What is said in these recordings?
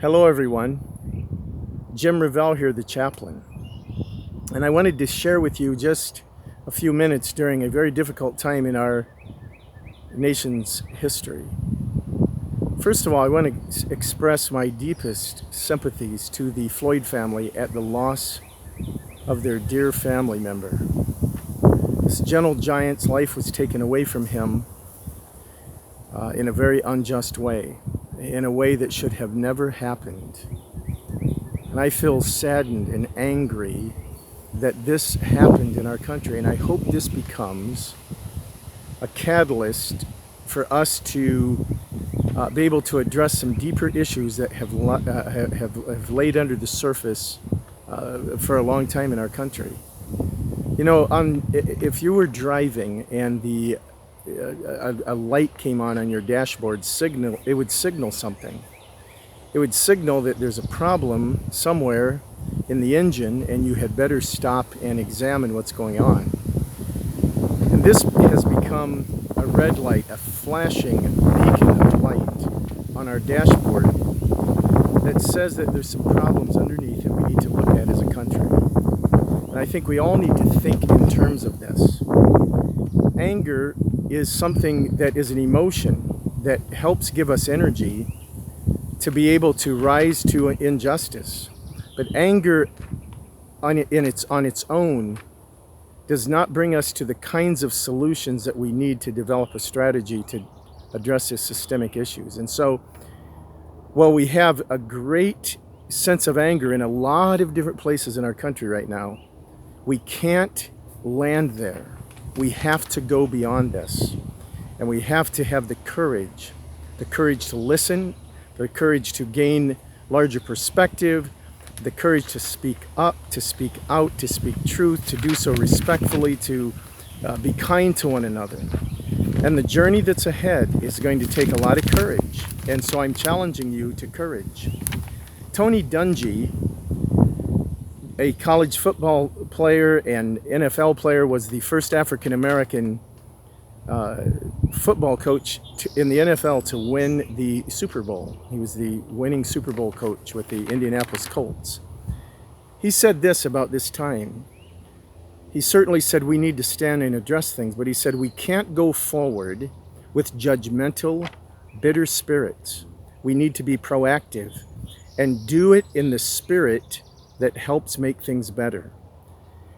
Hello, everyone. Jim Revell here, the chaplain. And I wanted to share with you just a few minutes during a very difficult time in our nation's history. First of all, I want to express my deepest sympathies to the Floyd family at the loss of their dear family member. This gentle giant's life was taken away from him in a very unjust way, in a way that should have never happened. And I feel saddened and angry that this happened in our country. And I hope this becomes a catalyst for us to be able to address some deeper issues that have laid under the surface for a long time in our country. You know, if you were driving and a light came on your dashboard signal, it would signal something. It would signal that there's a problem somewhere in the engine and you had better stop and examine what's going on. And this has become a red light, a flashing beacon of light on our dashboard that says that there's some problems underneath that we need to look at as a country. And I think we all need to think in terms of this. Anger is something that is an emotion that helps give us energy to be able to rise to injustice. But anger on its own does not bring us to the kinds of solutions that we need to develop a strategy to address these systemic issues. And so, while we have a great sense of anger in a lot of different places in our country right now, we can't land there. We have to go beyond this. And we have to have the courage to listen, the courage to gain larger perspective, the courage to speak up, to speak out, to speak truth, to do so respectfully, to be kind to one another. And the journey that's ahead is going to take a lot of courage. And so I'm challenging you to courage. Tony Dungy, a college football player and NFL player, was the first African American football coach in the NFL to win the Super Bowl. He was the winning Super Bowl coach with the Indianapolis Colts. He said this about this time. He certainly said we need to stand and address things, but he said we can't go forward with judgmental, bitter spirits. We need to be proactive and do it in the spirit that helps make things better.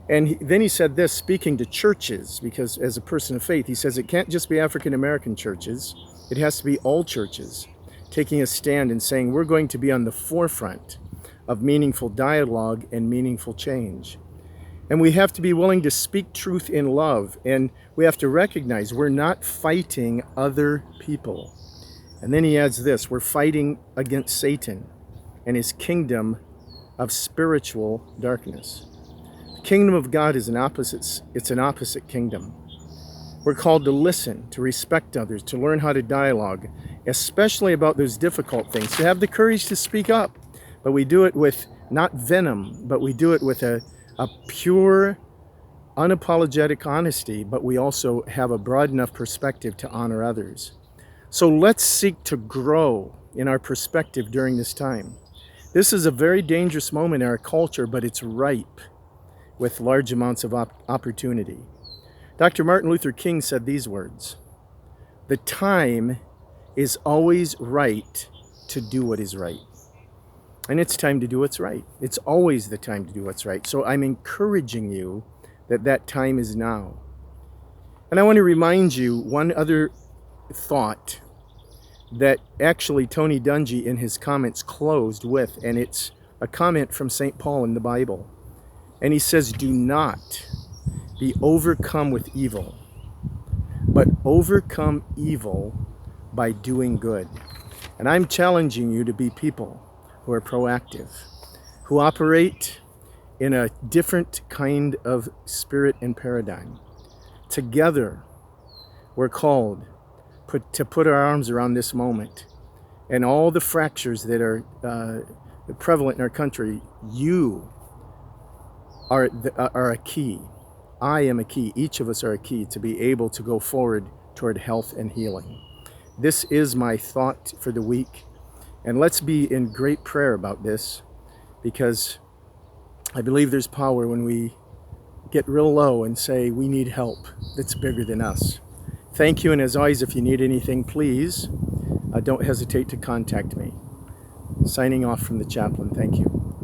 And then he said this, speaking to churches, because as a person of faith, he says it can't just be African American churches. It has to be all churches taking a stand and saying we're going to be on the forefront of meaningful dialogue and meaningful change. And we have to be willing to speak truth in love. And we have to recognize we're not fighting other people. And then he adds this, we're fighting against Satan and his kingdom of spiritual darkness. The kingdom of God is an opposite kingdom. We're called to listen, to respect others, to learn how to dialogue, especially about those difficult things, to have the courage to speak up. But we do it with not venom, but we do it with a pure, unapologetic honesty, but we also have a broad enough perspective to honor others. So let's seek to grow in our perspective during this time. This is a very dangerous moment in our culture, but it's ripe with large amounts of opportunity. Dr. Martin Luther King said these words, "The time is always right to do what is right." And it's time to do what's right. It's always the time to do what's right. So I'm encouraging you that that time is now. And I want to remind you one other thought that actually Tony Dungy in his comments closed with, and it's a comment from St. Paul in the Bible. And he says, do not be overcome with evil, but overcome evil by doing good. And I'm challenging you to be people who are proactive, who operate in a different kind of spirit and paradigm. Together, we're called to put our arms around this moment and all the fractures that are prevalent in our country. You are a key. I am a key. Each of us are a key to be able to go forward toward health and healing. This is my thought for the week. And let's be in great prayer about this, because I believe there's power when we get real low and say we need help that's bigger than us. Thank you, and as always, if you need anything, please don't hesitate to contact me. Signing off from the chaplain. Thank you.